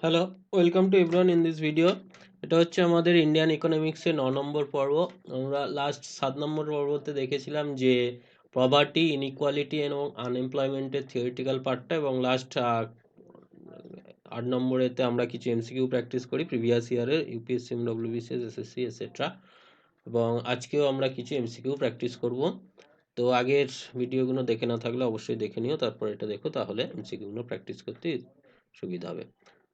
Hello, welcome to everyone in this video. এটা হচ্ছে আমাদের ইন্ডিয়ান ইকোনমিক্সের 9 নম্বর পর্ব। আমরা লাস্ট 7 নম্বর পর্বতে দেখেছিলাম যে প্রভার্টি, ইনইকুয়ালিটি এবং আনএমপ্লয়মেন্টের থিওরিটিক্যাল পার্টটা, এবং লাস্ট 8 নম্বরেতে আমরা কিছু এমসিকিউ প্র্যাকটিস করি প্রিভিয়াস ইয়ারের ইউপিএসসি, ডব্লিউবিসিএস, এসএসসি এটসেট্রা। এবং আজকেও আমরা কিছু এমসিকিউ প্র্যাকটিস করব। তো আগের ভিডিওগুলো দেখে না থাকলে অবশ্যই দেখে নিও, তারপর এটা দেখো, তাহলে এমসিকিউগুলো প্র্যাকটিস করতে সুবিধা হবে।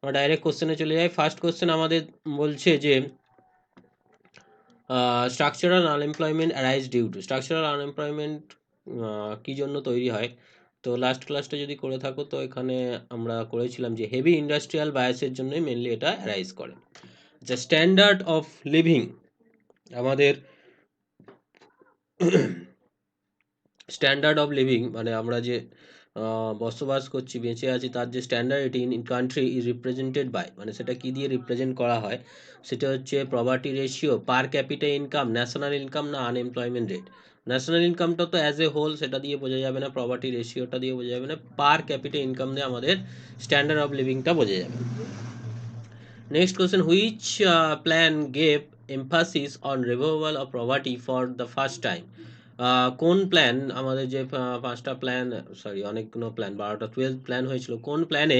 আমরা ডাইরেক্ট কোশ্চেনে চলে যাই। ফার্স্ট কোশ্চেন আমাদের বলছে যে structural unemployment arise due to. Structural unemployment কী জন্য তৈরি হয়? তো লাস্ট ক্লাসটা যদি করে থাকো, তো এখানে আমরা করেছিলাম যে হেভি ইন্ডাস্ট্রিয়াল বায়াসের জন্যই মেনলি এটা অ্যারাইজ করে। আচ্ছা, স্ট্যান্ডার্ড অফ লিভিং, আমাদের স্ট্যান্ডার্ড অফ লিভিং মানে আমরা যে বসবাস করছি, বেঁচে আছি, তার যে standard in country is represented by, মানে সেটা কি দিয়ে রিপ্রেজেন্ট করা হয়? সেটা হচ্ছে property ratio, per capita income, national income না আনএমপ্লয়মেন্ট রেট। ন্যাশনাল ইনকামটা তো অ্যাজ এ হোল সেটা দিয়ে বোঝা যাবে না, প্রপার্টি রেশিওটা দিয়ে বোঝা যাবে না, পার ক্যাপিটা ইনকাম দিয়ে আমাদের স্ট্যান্ডার্ড অফ লিভিংটা বোঝা যাবে। Next question, which plan gave emphasis on removal of poverty for the first time? কোন প্ল্যান, আমাদের যে পাঁচটা প্ল্যান, সরি অনেকগুলো প্ল্যান, 12 প্ল্যান হয়েছিল, কোন প্ল্যানে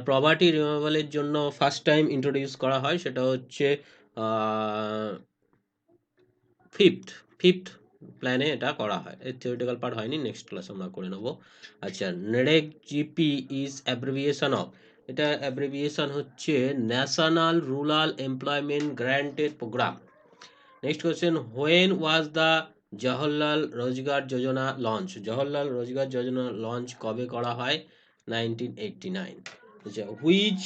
পভার্টি রিমুভালের জন্য ফার্স্ট টাইম ইন্ট্রোডিউস করা হয়? সেটা হচ্ছে ফিফথ ফিফথ প্ল্যানে এটা করা হয়। এর থিওরিটিক্যাল পার্ট হয়নি, নেক্সট ক্লাস আমরা করে নেব। আচ্ছা, NREGP is abbreviation of, এটা অ্যাব্রিভিয়েশন হচ্ছে national rural employment guaranteed programme. Next question, when was the Jawaharlal Rozgar Yojana launch? Jawaharlal Rozgar Yojana launch কবে করা হয়? 1989। আচ্ছা, হুইচ,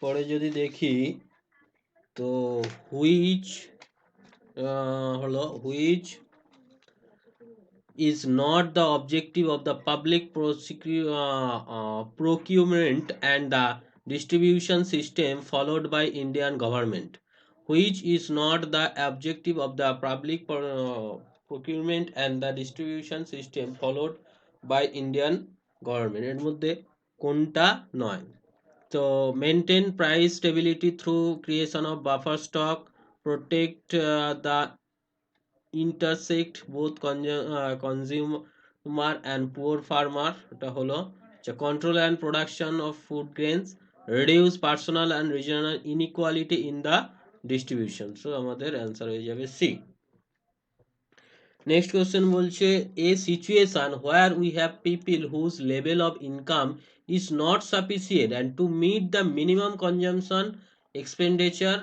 পরে যদি দেখি তো হুইচ হলো which is not the objective of the public procurement and the distribution system followed by Indian government. Which is not the objective of the public procurement and the distribution system followed by Indian government? এর মধ্যে কোনটা নয়? তো maintain price stability through creation of buffer stock, protect the intersect both consumer and poor farmer, এটা হলো। control and production of food grains, reduce personal and regional inequality in the distribution. So আমাদের answer হয়ে যাবে C. Next question বলছে, a situation where we have people whose level of income is not sufficient and to meet the minimum consumption expenditure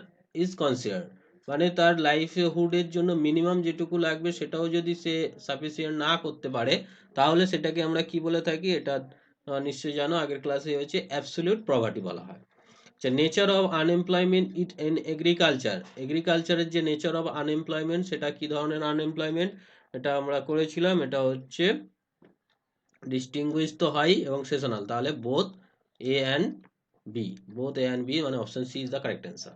is considered, মানে তার লাইভহুডের জন্য minimum যেটুকু লাগবে সেটাও যদি সে সাফিসিয়েন্ট না করতে পারে, তাহলে সেটাকে আমরা কি বলে থাকি? এটা নিশ্চয়ই জানো, আগের ক্লাসে হয়েছে, অ্যাবসলিউট পভার্টি বলা হয়। আচ্ছা, nature of unemployment it in agriculture, এগ্রিকালচারের যে নেচার অফ আনএমপ্লয়মেন্ট সেটা কি ধরনের আনএমপ্লয়মেন্ট? এটা আমরা করেছিলাম, এটা হচ্ছে ডিস্টিংগুইশ তো হয় এবং সেশনাল, তাহলে both A and B, both A and B, মানে option C is the correct answer.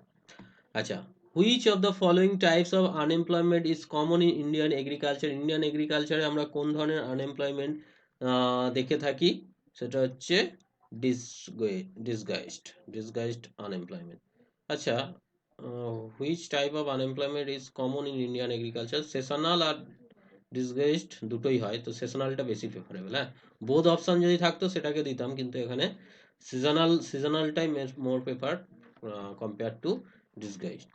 আচ্ছা, which of the following types of unemployment is common in Indian agriculture? Indian এগ্রিকালচারে আমরা কোন ধরনের আনএমপ্লয়মেন্ট দেখে থাকি? সেটা হচ্ছে ডিসগাইজড আনএমপ্লয়মেন্ট। আচ্ছা, which type of unemployment is common in Indian agriculture? Seasonal আর ডিসগাইজড দুটোই হয়, তো সেশনালটা বেশি প্রেফারেবল। হ্যাঁ, বোথ অপশন যদি থাকতো সেটাকে দিতাম, কিন্তু এখানে সিজনালটাই মোর প্রেফার কম্পেয়ার টু disguised.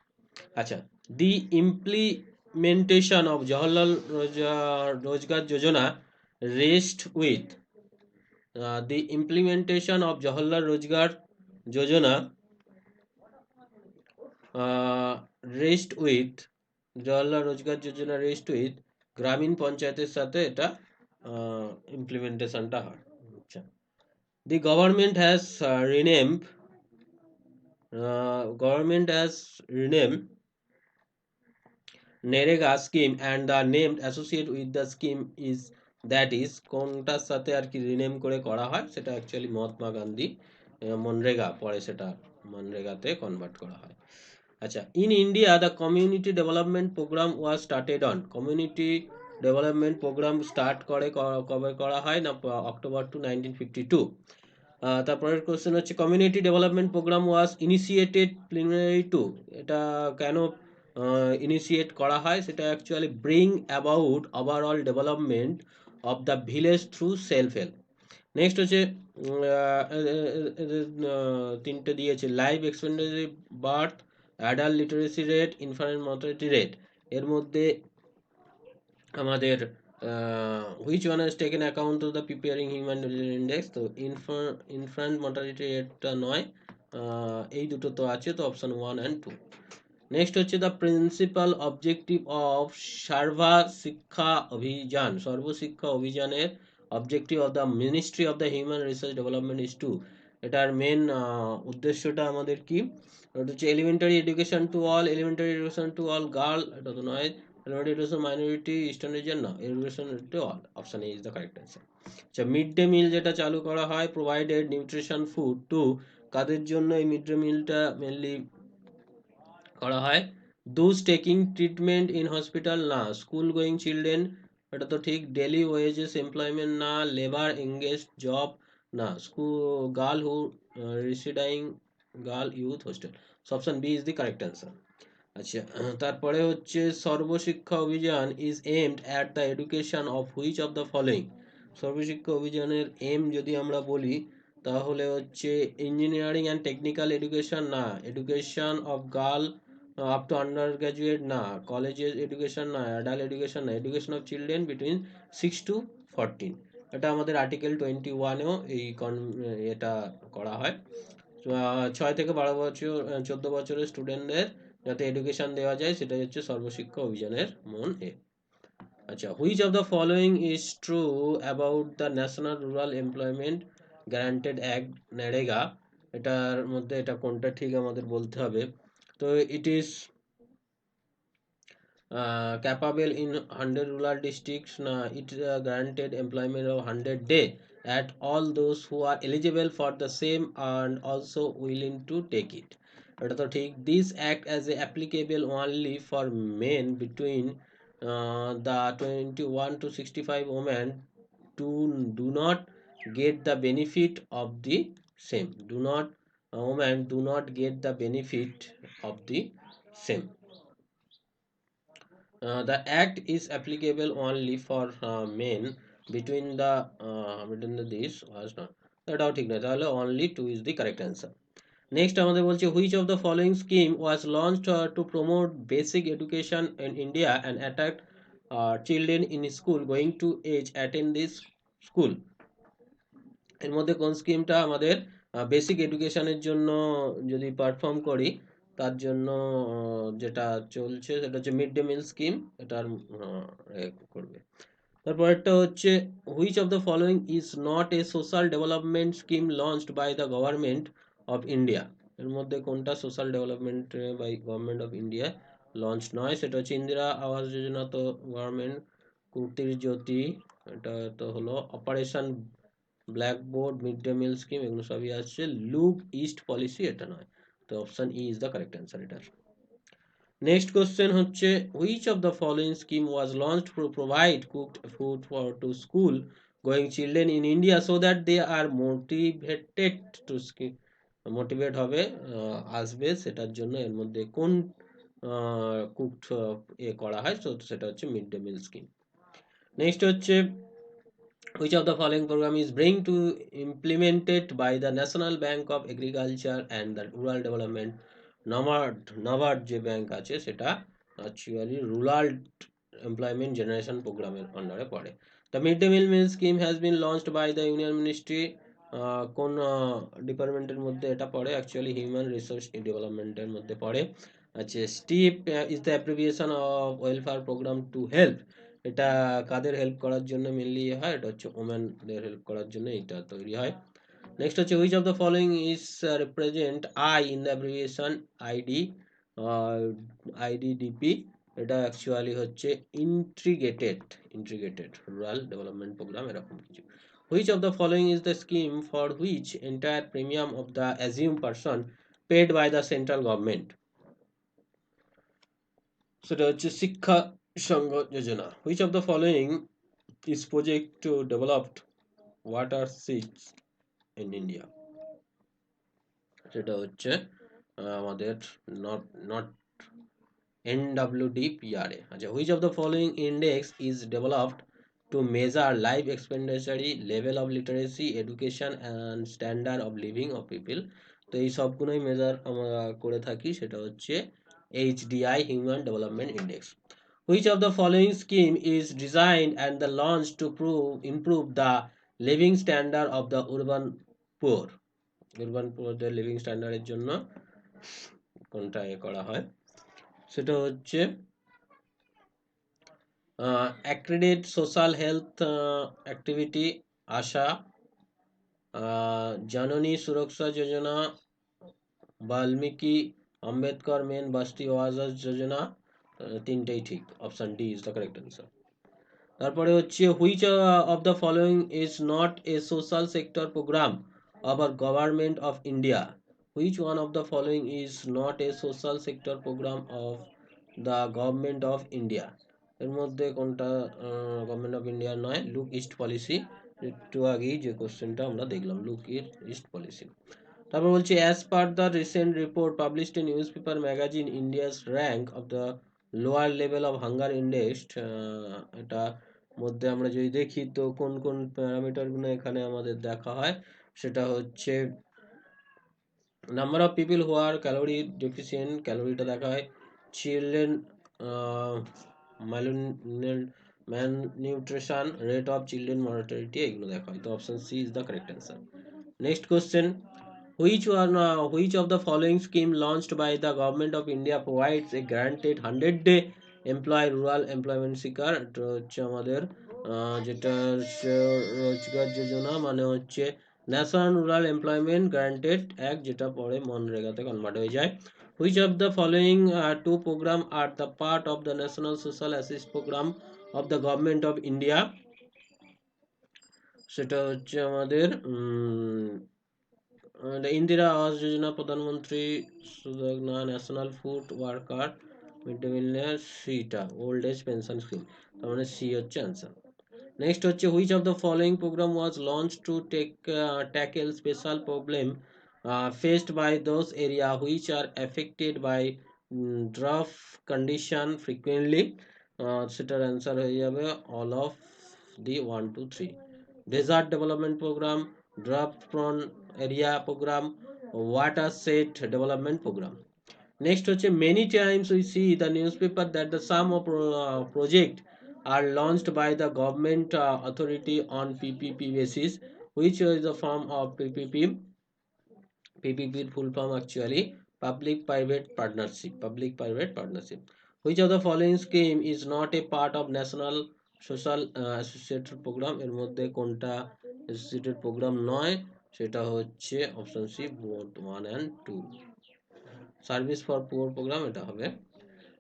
আচ্ছা, the implementation of Jawaharlal Rozgar Yojana rest with, the implementation of Jawaharlal Rozgar Yojana rest with, Jawaharlal Rozgar Yojana rest with গ্রামীণ পঞ্চায়েতের সাথে এটা ইমপ্লিমেন্টেশনটা হয়। আচ্ছা, the government has renamed NREGA scheme and the name associate with the scheme is, that is, কোনটার সাথে আর কি rename করে করা হয়? সেটা অ্যাকচুয়ালি মহাত্মা গান্ধী মনরেগা, পরে সেটা মনরেগাতে কনভার্ট করা হয়। আচ্ছা, in India the community development programme was started on, community development programme start কবে করা হয় না অক্টোবর টু 1952। তারপরের কোশ্চেন হচ্ছে community development programme was initiated preliminary to, এটা কেন ইনিশিয়েট করা হয়, সেটা actually bring about overall development of the village through self help. Next হচ্ছে তিনটে দিয়েছে life expectancy, birth, adult literacy rate, infant mortality rate. এর মধ্যে আমাদের which one has taken account of the preparing human index, তো infant mortality রেটটা নয়, এই দুটো তো আছে, তো অপশন 1 অ্যান্ড 2। নেক্সট হচ্ছে the principal objective of Sarva Shiksha Abhiyan, Sarva Shiksha অভিযানের objective of the ministry of the human research development is to, এটার মেন উদ্দেশ্যটা আমাদের কি, ওটা হচ্ছে elementary education to all, elementary education to all girl, এটা তো নয়, elementary education minority eastern region না, education to all, option A is the correct answer. আচ্ছা, মিড ডে মিল যেটা চালু করা হয়, প্রোভাইডেড নিউট্রিশন ফুড টু, কাদের জন্য এই মিড ডে মিলটা মেনলি করা হয়, those taking treatment in hospital না, স্কুল গোয়িং চিলড্রেন, এটা তো ঠিক, ডেলি ওয়েজেস এমপ্লয়মেন্ট না, লেবার এঙ্গেজ জব না, school girl who residing girl youth hostel, option B is the correct answer. আচ্ছা, তারপরে হচ্ছে Sarva Shiksha Abhiyan is aimed at the education of which of the following, Sarva Shiksha অভিযানের aim যদি আমরা বলি তাহলে হচ্ছে ইঞ্জিনিয়ারিং অ্যান্ড টেকনিক্যাল এডুকেশন না, education of girl up two under graduate না, কলেজের এডুকেশন না, অ্যাডাল্ট এডুকেশন না, education of children between 6 to 14, এটা আমাদের আর্টিকেল 21-এও এটা করা হয়। 6 থেকে 12 বছর 14 বছরের স্টুডেন্টদের যাতে এডুকেশন দেওয়া যায়, সেটাই হচ্ছে সর্বশিক্ষা অভিযানের মূল এ। আচ্ছা, which of the following is true about the national rural employment guaranteed act NREGA, এটার মধ্যে এটা কোনটা ঠিক আমাদের বলতে হবে, তো it is capable in 100 rural districts, it granted employment of 100 day at all those who are eligible for the same and also willing to take it, এটা তো ঠিক, this act as a applicable only for men between the 21 to 65 women do not get the benefit of the same, women do not get the benefit of the same. The act is applicable only for men between the this was not, এটাও ঠিক নয়, তাহলে only 2 is the correct answer. Next আমাদের বলছে which of the following scheme was launched to promote basic education in India and attract children in school going to age attend this school, এর মধ্যে কোন স্কিমটা আমাদের বেসিক এডুকেশনের জন্য যদি পারফর্ম করি তার জন্য যেটা চলছে সেটা হচ্ছে মিড ডে মিল স্কিম, এটার করবে। তারপর একটা হচ্ছে which of the following is not a social development scheme launched by the government of India, এর মধ্যে কোনটা social development by government of India launch নয়, সেটা হচ্ছে ইন্দিরা আবাস যোজনা, তো গভর্নমেন্ট, কুটির জ্যোতি, এটা তো হলো operation blackboard, mid day meal scheme, এগুলো সবই আসছে, লুক ইস্ট পলিসি এটা নয়, তো option E is the correct answer এটার। নেক্সট কোশ্চেন হচ্ছে which of the following scheme was launched to provide cooked food for to school going children in India so that they are motivated to motivate হবে আসবে, সেটার জন্য এর মধ্যে কোন cooked করা হয়, তো সেটা হচ্ছে mid day meal scheme. Next হচ্ছে which of the following program is being to implemented by the National Bank of Agriculture and the Rural Development, NABARD যে ব্যাংক আছে সেটা অ্যাকচুয়ালি রুরাল এমপ্লয়মেন্ট জেনারেশন প্রোগ্রামের আন্ডারে পড়ে। The mid day meal scheme has been launched by the union ministry, কোন ডিপার্টমেন্টের মধ্যে এটা পড়ে, অ্যাকচুয়ালি হিউম্যান রিসোর্স ডেভেলপমেন্টের মধ্যে পড়ে। আচ্ছা, STEP is the abbreviation of welfare programme to help, এটা কাদের হেল্প করার জন্য মেনলি হয়, এটা হচ্ছে ওমেনদের হেল্প করার জন্য এটা তৈরি হয়। নেক্সট হচ্ছে which of the following is represent I in the abbreviation ID IDDP, এটা অ্যাকচুয়ালি হচ্ছে ইন্টিগ্রেটেড রুরাল ডেভেলপমেন্ট প্রোগ্রাম, এরকম কিছু। Which of the following is the scheme for which entire premium of the assume person paid by the central government, সেটা হচ্ছে শিক্ষা Sangha Yojana. Which of the following is project to develop water seeds in India? সেটা হচ্ছে আমাদের not NWDPRA. আচ্ছা, which of the following index is developed to measure life expectancy, level of literacy, education and standard of living of people? তো এই সবগুলোই measure আমরা করে থাকি, সেটা হচ্ছে HDI Human Development Index. Which of the following scheme is designed and the launched to improve the living standard of the urban poor? urban poorদের living স্ট্যান্ডার্ডের জন্য কোনটা করা হয়, সেটা হচ্ছে accredit social health activity ASHA, Janani Suraksha Yojana, Valmiki Ambedkar মেন বাস্তি আওয়াজ যোজনা, তিনটেই ঠিক, option D is the correct answer. তারপরে হচ্ছে which of the following is not a social sector programme of our government of India? Which one of the following is not a social sector programme of the government of India? এর মধ্যে কোনটা government of India নয়? Look east policy, একটু আগেই যে কোশ্চেনটা আমরা দেখলাম, লুক ইস্ট পলিসি। তারপর বলছি as per the recent report published in news paper magazine India's rank of the lower level of hunger index, এটা মধ্যে আমরা যদি দেখি তো কোন কোন প্যারামিটারগুলো এখানে আমাদের দেখা হয়, সেটা হচ্ছে number of people who are calorie deficient, ক্যালোরিটা দেখা হয়, children malnutrition, rate of children mortality, এগুলো দেখা হয়। তো option C is the correct answer. Next question, which of the following scheme launched by the government of India provides a guaranteed 100-day employee rural employment seeker? এটা হচ্ছে আমাদের যেটা রোজগার যোজনা, মানে হচ্ছে national rural employment guaranteed act, যেটা পরে মনরেগাতে convert হয়ে যায়। which of the following two program are the part of the national social assist program of the government of India? সেটা হচ্ছে আমাদের Indira Awas Yojana, Pradhan Mantri Suyojana, national food worker mid day meal, সিটা old age pension scheme, তার মানে C হচ্ছে answer. Next হচ্ছে which of the following program was launch to tackle special problem faced by those area which are affected by drought condition frequently? সেটার answer হয়ে যাবে all of the 1 2 3। Desert development program, drought prone area program, watershed development program. Next হচ্ছে many Times we see the news paper that the some of project are launched by the government authority on PPP basis. Which is the form of PPP? PPP full form actually public private partnership, public private partnership. Which of the following scheme is not a part of national social associated program? এর মধ্যে কোনটা associated program নয়, সেটা হচ্ছে option C both 1 and 2, service for poor programme এটা হবে।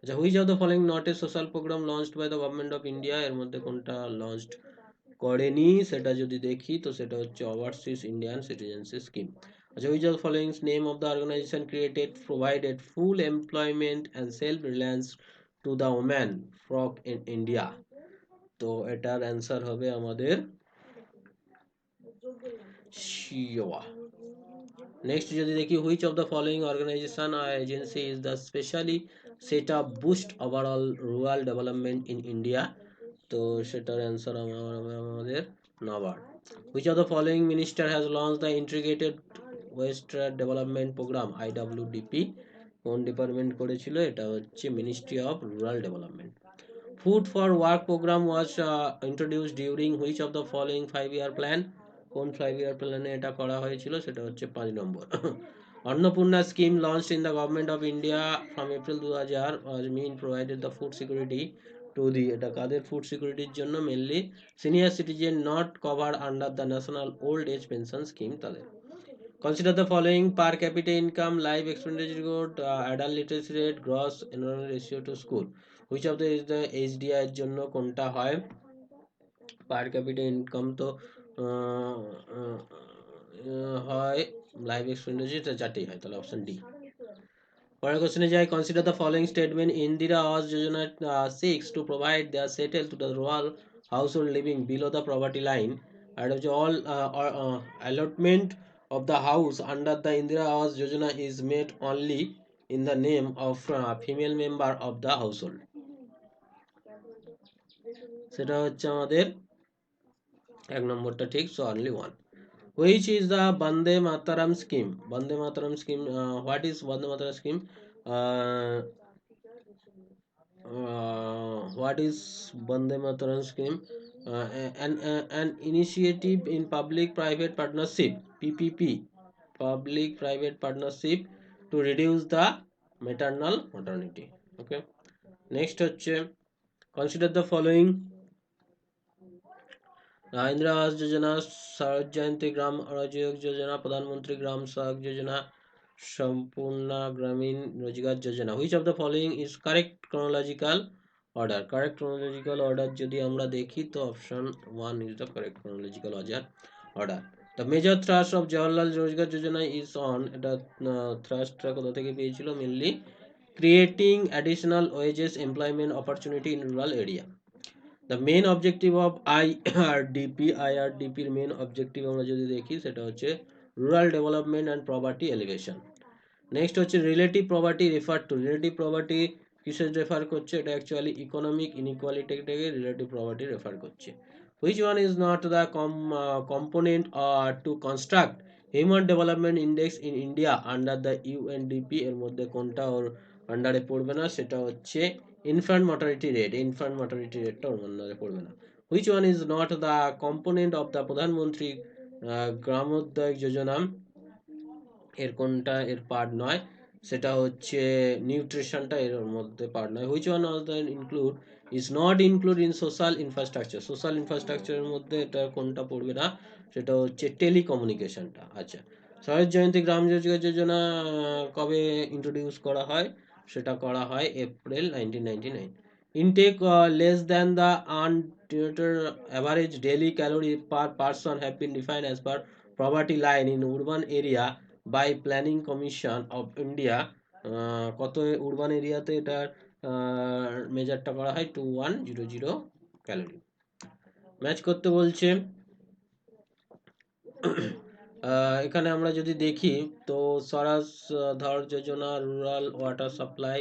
আচ্ছা, which of the following not a social programme launched by the government of India? এর মধ্যে কোনটা লঞ্চড করেনি, সেটা যদি দেখি তো সেটা হচ্ছে ওভারসিজ ইন্ডিয়ান সিটিজেনশিপ স্কিম। আচ্ছা, which of the following name of the organization created provided full employment and self reliance to the woman frock in India? তো এটার অ্যান্সার হবে আমাদের শিওয়া। নেক্সট যদি দেখি which of the following organization or agency is the specially set up boost overall rural development in India? তো সেটার answer আমাদের NABARD. Which of the following minister has launch the integrated waste development program IWDP? কোন department করেছিল? এটা হচ্ছে ministry of rural development. Food for work program was introduced during which of the following 5-year plan? কোন 5-year প্ল্যানে এটা করা হয়েছিল? সেটা হচ্ছে 5 নম্বর। Annapurna scheme launched in the government of India from April 2000 was mean provided the food security to the, এটা কাদের ফুড সিকিউরিটির জন্য? Mainly senior citizen not cover under the national old age pension scheme তাদের। Consider the following per capita income, life expectancy growth, adult literacy rate, gross enrollment ratio to school. Which of the is the HDI এর জন্য কোনটা হয়? পার capita income তো হয় life expenditure, চারটেই হয়, তাহলে option D. পরের কোশ্চেনে যাই, consider the following statement, Indira Awas Yojana seeks to provide their settle to the rural household living below the poverty line, আর হচ্ছে all allotment of the house under the Indira Awas Yojana is made only in the name of female member of the household. সেটা হচ্ছে আমাদের এক নম্বরটা ঠিক, so only one. Which is the Bande Mataram scheme? Bande Mataram scheme. What is Bande Mataram scheme? Uh, what is Bande Mataram scheme? An initiative in public-private partnership (PPP), public-private partnership to reduce the maternal mortality. Okay. Next হচ্ছে, consider the following. Indira Awas Yojana, शरद जयंती ग्राम रोजगार योजना, प्रधानमंत्री ग्राम सड़क योजना, संपूर्ण ग्रामीण रोजगार योजना. Which of the following is correct chronological order? Correct chronological order যদি আমরা দেখি তো option 1 is the correct chronological order. The major thrust of Jawaharlal Rozgar Yojana is on, এটা thrustটা কোথা থেকে পেয়েছিল, mainly creating additional wages employment opportunity in rural area. The main objective of IRDP এর main objective আমরা যদি দেখি সেটা হচ্ছে rural development and poverty elevation. Next হচ্ছে relative property refer to, relative property কিসের রেফার করছে, এটা অ্যাকচুয়ালি ইকোনমিক ইনইকুয়ালিটিটাকে রিলেটিভ প্রপার্টি রেফার করছে। Which one is not the component to construct human development index in India under the UNDP, এর মধ্যে কোনটা ওর আন্ডারে পড়বে না, সেটা হচ্ছে infant mortality rate, infant mortality রেটটা ওর আন্ডারে পড়বে না। Which one is not the component of the Pradhan Mantri Gramodaya যোজনা, এর কোনটা এর পার্ট নয়, সেটা হচ্ছে নিউট্রিশনটা এর মধ্যে পার্ট নয়। Which one of the include is not include in social infrastructure, social ইনফ্রাস্ট্রাকচারের মধ্যে এটা কোনটা পড়বে না, সেটা হচ্ছে টেলিকমিউনিকেশনটা। আচ্ছা, শরৎ জয়ন্তী গ্রাম রোজগার যোজনা কবে ইন্ট্রোডিউস করা হয়, সেটা করা হয় April 1999। Intake less than the undated average daily calorie per person have been defined as per poverty line in urban area by planning commission of India. কত উরবান এরিয়াতে এটার মেজারটা করা হয় 2100 ক্যালোরি। ম্যাচ করতে বলছে। এখানে আমরা যদি দেখি তো স্বরাজ ধর যোজনা, রুরাল ওয়াটার সাপ্লাই,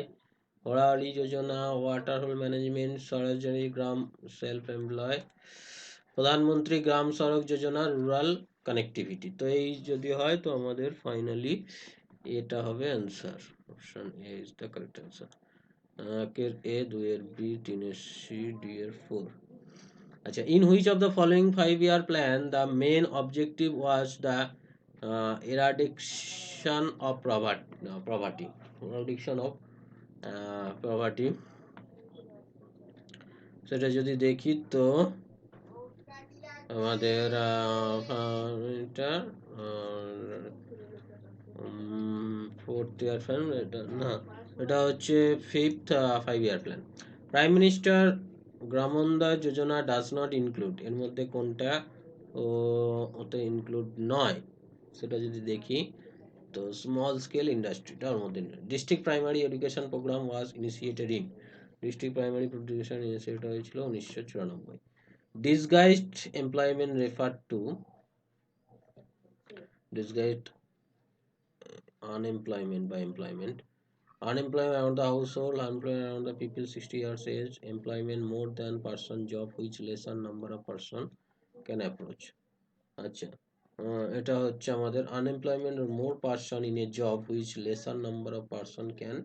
হরালি যোজনা, ওয়াটার হোল ম্যানেজমেন্ট, স্বরাজী গ্রাম সেলফ এমপ্লয়, প্রধানমন্ত্রী গ্রাম সড়ক যোজনা, রুরাল কানেক্টিভিটি। তো এই যদি হয় তো আমাদের ফাইনালি এটা হবে answer, option A is the correct answer. একের এ, দুইয়ের বি, তিনের সি, ডি এর 4। আচ্ছা, in which of the following 5-year plan the main objective was the eradication of poverty, eradication of poverty, সেটা যদি দেখি তো আমাদের এটা 4th-year প্ল্যান, এটা না, এটা হচ্ছে 5th 5-year plan. Prime minister Gramodaya Yojana does not include, এর মধ্যে কোনটা ওতে ইনক্লুড নয়, সেটা যদি দেখি তো স্মল স্কেল ইন্ডাস্ট্রিটা ওর মধ্যে। District primary education programme was initiated in, district primary education initiate হয়েছিল 1994। Disguised employment refer to, disguised unemployment by employment, unemployment around the household, unemployment around the people 60 years age, employment more than person job which lesser number of person can approach. আচ্ছা, এটা হচ্ছে আমাদের unemployment or more person in a job which lesser number of person can,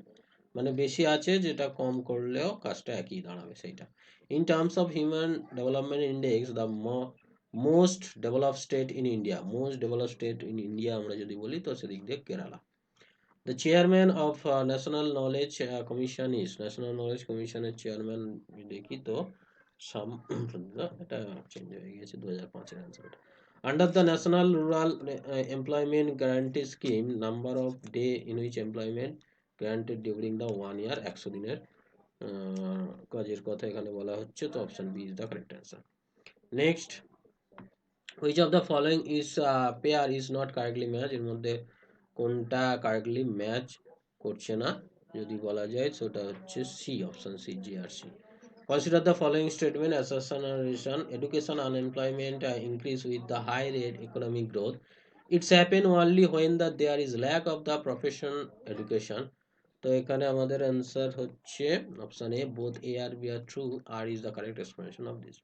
মানে বেশি আছে যেটা কম করলেও কাজটা একই দাঁড়াবে সেইটা। In terms of human development index the most developed state in India, most developed state in India আমরা যদি বলি তো সেদিক দিয়ে Kerala. The chairman of national knowledge commission is, national knowledge কমিশনের চেয়ারম্যান দেখি তো এটা চেঞ্জ হয়ে গেছে 2005-এর answer. Under the national rural employment guarantee scheme number of day in which employment guaranteed during the 1 year, 100 দিনের কাজের কথা এখানে বলা হচ্ছে, তো option B is the correct answer. Next, which of the following is pair is not correctly match, এর মধ্যে কোনটা কারেক্টলি ম্যাচ করছে না, যদি বলা যায় সেটা হচ্ছে C, option C, G R C. Consider the following statement: assassination, education, unemployment increase with the high rate economic growth. It's happen only when there is lack of the profession education. তো এখানে আমাদের answer হচ্ছে option A, both A আর B are true, R is the correct explanation of this.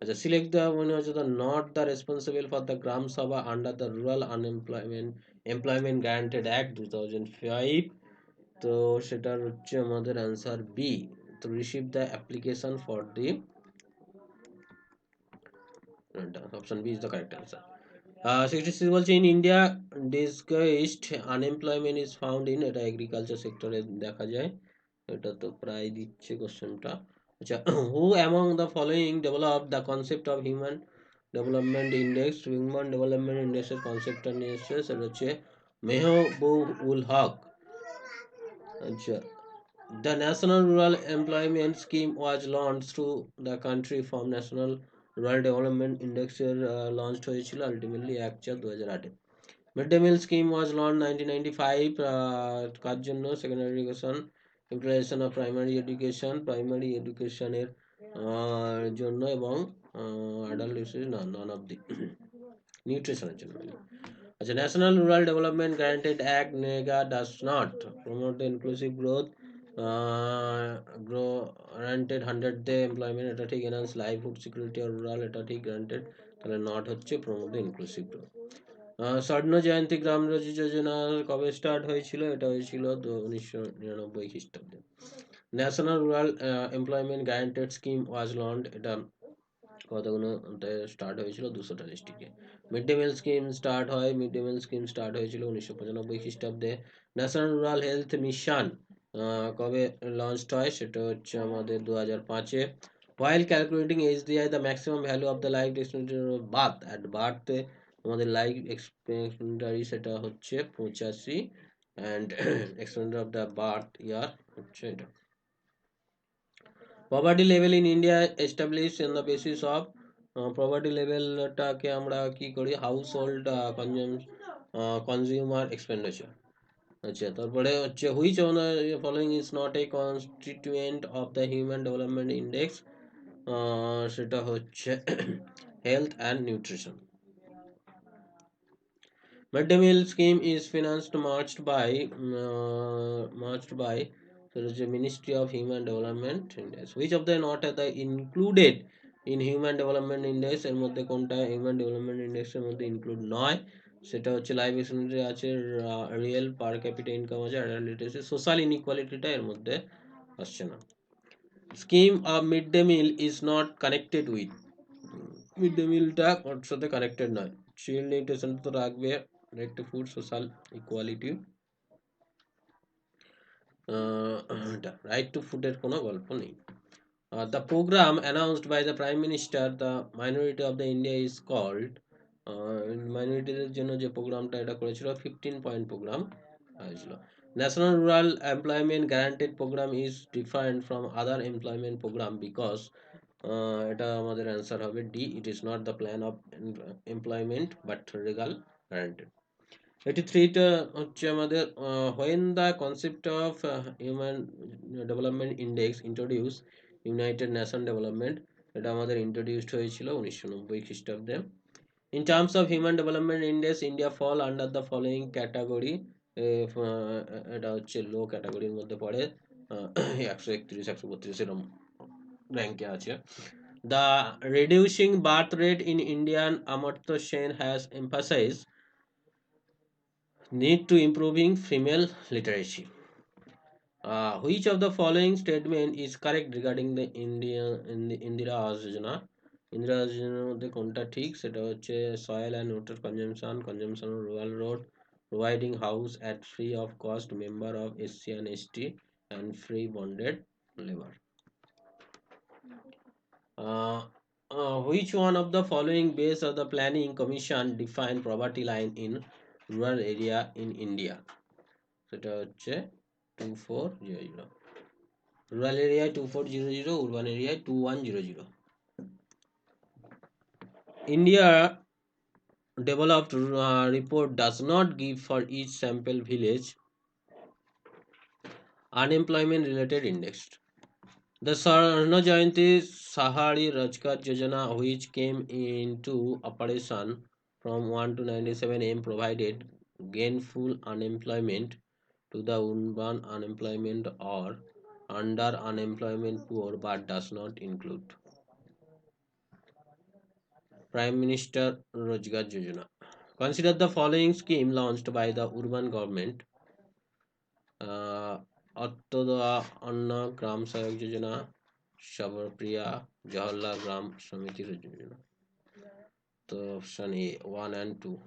আচ্ছা, select the মনে হচ্ছে the not the responsible for the Gram Sabha under the rural employment guaranteed act 2005। তো সেটার হচ্ছে আমাদের অ্যান্সার বি, তো receive the application for the, option B is the correct answer. 66 বলছে in India disguised unemployment is found in, এটা agriculture সেক্টরে দেখা যায়, এটা তো প্রায় দিচ্ছে কোশ্চেনটা। আচ্ছা, who among the following develop the concept of human development index, human development ইন্ডেক্সের কনসেপ্টটা নিয়ে এসছে, সেটা হচ্ছে মেহবুবুল হক। আচ্ছা, the National Rural Employment Scheme was launched through the country from National Rural Development Index launched হয়েছিল ultimately 1/4/2008। Mid day meal scheme was launch 1995 কার জন্য? Secondary education, utilization of primary এডুকেশনের জন্য, এবং অ্যাডাল্ট না, নন অফ দি নিউট্রিশনের জন্য। আচ্ছা, national rural development guaranteed act নেগা does not promote the inclusive growth, guaranteed 100 day employment, এটা ঠিক। Enhance livelihood security or rural, এটা ঠিক, গ্যারান্টেড, তাহলে নট হচ্ছে প্রমোট দ্য ইনক্লুসিভ গ্রোথ। স্বর্ণ জয়ন্তী গ্রাম রোজি যোজনা কবে স্টার্ট হয়েছিল? এটা হয়েছিল 1999 খ্রিস্টাব্দে। National rural employment guaranteed scheme was launched, এটা কতগুলো স্টার্ট হয়েছিল? 240টিকে। Mid day meal scheme start হয়েছিল 1995 খ্রিস্টাব্দে। ন্যাশনাল রুরাল হেলথ মিশন কবে লঞ্চড হয়? সেটা হচ্ছে আমাদের 2005-এ। while calculating HDI the maximum value of the life expectancy of birth at birth, আমাদের লাইফ এক্সপেক্টেন্সি সেটা হচ্ছে 85, and expectancy of the birth year হচ্ছে এটা। Poverty level in India establish on the basis of, poverty লেভেলটাকে আমরা কি করি? Household consumer expenditure. আচ্ছা, তারপরে হচ্ছে which on following is not a constituent of the human development index, সেটা হচ্ছে health and nutrition. Mid day meal scheme is financed marched by so the Ministry of Human Development Index. Which of the not are the included in Human Development Index? এর মধ্যে কোনটা Human Development Index এর মধ্যে include নয়? সেটা হচ্ছে life expectancy আছে, real per capita income আছে, অ্যাডাল্ট লিটারেসি, সোশ্যাল ইনইকুয়ালিটিটা এর মধ্যে আসছে না। Scheme of mid day meal is not connected with, mid day মিলটা ওর সাথে কানেক্টেড নয়। চিল্ড নিউট্রিশন তো রাখবে, right to food, social equality, right to ফুডের কোনো গল্প নেই। The program announced by the prime minister the minority of the India is called, মাইনরিটিদের জন্য যে প্রোগ্রামটা এটা করেছিল 15 পয়েন্ট প্রোগ্রাম হয়েছিল। National rural employment guaranteed program is different from other employment program because, এটা আমাদের অ্যান্সার হবে D, it is not the plan of employment but legal guaranteed. 83টা হচ্ছে আমাদের when the concept of human development index introduce United Nation development, এটা আমাদের introduced হয়েছিল 1990 খ্রিস্টাব্দে। In terms of human development index India fall under the following category, এটা হচ্ছে লো ক্যাটাগরির মধ্যে পড়ে, 131 132 এরকম র্যাঙ্কে আছে। The reducing birth rate in Indian Amartya Sen has emphasized need to improving female literacy. Which of the following statement is correct regarding the Indira Awas Yojana? Indira আবাস যোজনার মধ্যে কোনটা ঠিক? সেটা হচ্ছে soil and water consumption rural road, providing house at free of cost, member of SC and ST, and free bonded labour. Which one of the following base of the planning commission define poverty line in rural area in India? সেটা হচ্ছে 2400, rural এরিয়ায় 2400, urban এরিয়ায় 2100। India developed report does not give for each sample village Unemployment related index. The Swarna Jayanti Sahari Rajkat Yojana, which came into operation from 1 to 97 M, provided gainful unemployment to the urban unemployment or under unemployment poor, but does not include Prime Minister Rojgar Yojana. Consider the following scheme launched by the urban government. Attoda Anna Gram Sayak Yojana, Shavarpriya Jawaharlal Gram Samiti Yojana. So option A, 1 and 2.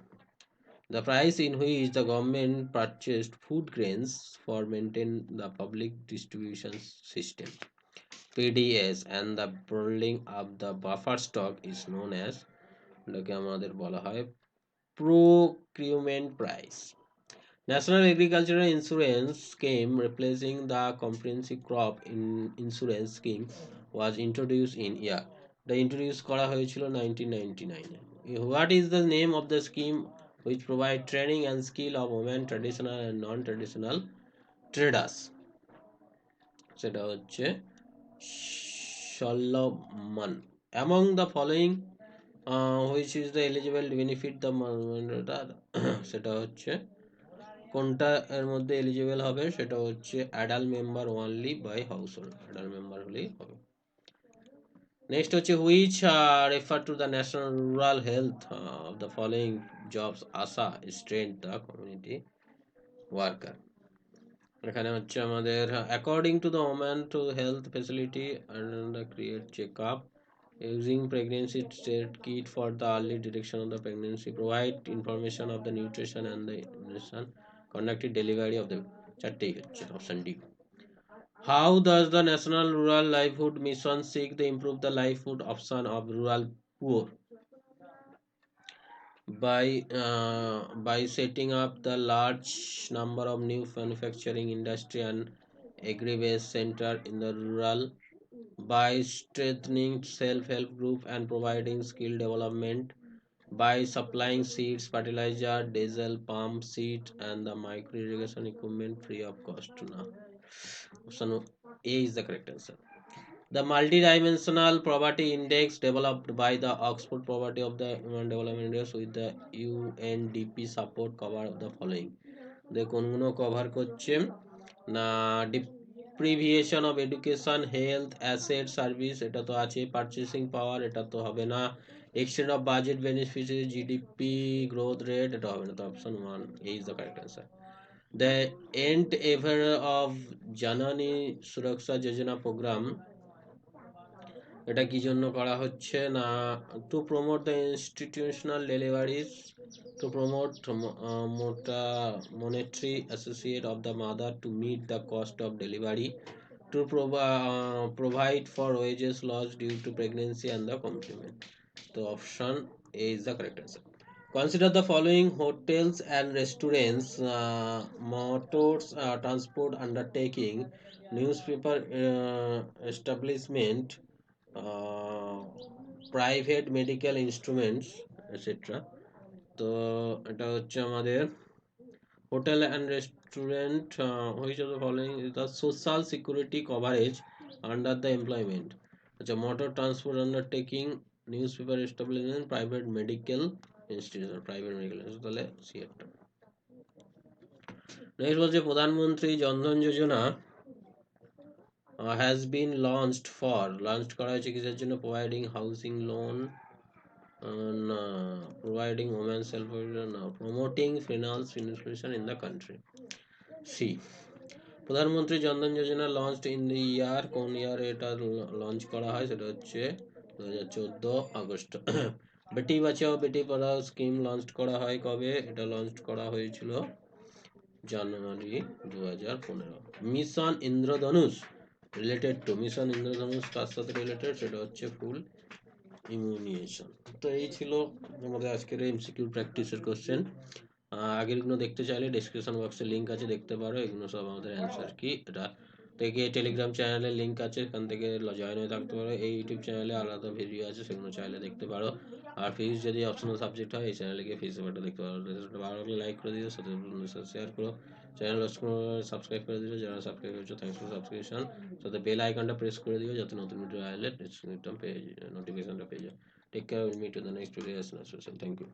The price in which the government purchased food grains for maintain the public distribution system PDS and the building up the buffer stock is known as এটাকে আমাদের বলা হয় procurement price. National Agricultural Insurance Scheme replacing the comprehensive crop insurance scheme was introduced in year. The introduced করা হয়েছিল 1999. What is the name of the scheme which provide training and skill of women traditional and non-traditional traders? সেটা হচ্ছে Solomon. Among the following which is the eligible to benefit the সেটা হচ্ছে কোনটা এর মধ্যে eligible হবে সেটা হচ্ছে adult member only by household adult member হলেই হবে নেক্সট হচ্ছে which refer to the national rural health of the following jobs ASHA strength the community worker এখানে হচ্ছে আমাদের according to the woman to health facility and the create check up using pregnancy test kit for the early detection of the pregnancy, provide information of the nutrition and the nutrition, conducted delivery of the option D. How does the National Rural Livelihood Mission seek to improve the livelihood option of rural poor? By setting up the large number of new manufacturing industry and agri-based center in the rural, by strengthening self-help group and providing skill development, by supplying seeds, fertilizer, diesel, pump, seed and the micro irrigation equipment free of cost. Now, option A is the correct answer. The multi-dimensional poverty index developed by the Oxford Poverty of the Human Development Index with the UNDP support cover of the following. The কোনগুলো cover করছে না deprivation of education health asset service এটা তো আছে purchasing power এটা তো হবে না extend of budget beneficiary GDP growth rate এটা হবে না তো অপশন 1 এই is the correct answer the endeavour of Janani Suraksha Yojana program এটা কি জন্য করা হচ্ছে না to promote the institutional deliveries to promote monetary associate of the mother to meet the cost of delivery to provide for wages lost due to pregnancy and the complement. So option A is the correct answer. Consider the following hotels and restaurants, motors, transport undertaking, newspaper establishment, private medical instruments etcetera তো এটা হচ্ছে আমাদের hotel and restaurant which of the following is the social security coverage under the employment আচ্ছা motor transport undertaking news paper establishment private medical institution private medical institution তাহলে C একটা next বলছে প্রধানমন্ত্রী জনধন যোজনা has been launched করা হয়েছে কিসের জন্য providing housing loan providing women promoting finance inclusion in the country. C. প্রধানমন্ত্রী জনধন যোজনা launched in the year কোন ইয়ারে এটা লঞ্চ করা হয় সেটা হচ্ছে 2014 August Beti Bachao Beti Padhao scheme launch করা হয় কবে এটা লঞ্চ করা হয়েছিল January 2015 mission Indradhanush related to mission Indradhanush কার সাথে রিলেটেড সেটা হচ্ছে ফুল ইমিউনিয়েশন তো এই ছিল আমাদের আজকের এমসিকিউ প্র্যাকটিসের কোশ্চেন আগেরগুলো দেখতে চাইলে ডেসক্রিপশন বক্সে লিঙ্ক আছে দেখতে পারো এগুলো সব আমাদের অ্যান্সার কি এটা থেকে টেলিগ্রাম চ্যানেলের লিঙ্ক আছে, এখান থেকে জয়েন হয়ে থাকতে পারো। এই ইউটিউব চ্যানেলে আলাদা ভিডিও আছে, সেগুলো চাইলে দেখতে পারো। আর ফিজ যদি অপশনাল সাবজেক্ট হয় এই চ্যানেলে গিয়ে ফিজ ব্যাপারটা দেখতে পারো। ভালো লাগলে লাইক করে দিও, সাথে শেয়ার করো, চ্যানেল সাবস্ক্রাইব করে দিও যারা সাবস্ক্রাইব করেছো, থ্যাংকস ফর সাবস্ক্রিপশন। সাথে বেল আইকনটা প্রেস করে দিও যাতে নতুন ভিডিও আসলে নোটিফিকেশনটা পেয়ে যাও। Take care, meet in the next video. Thank you.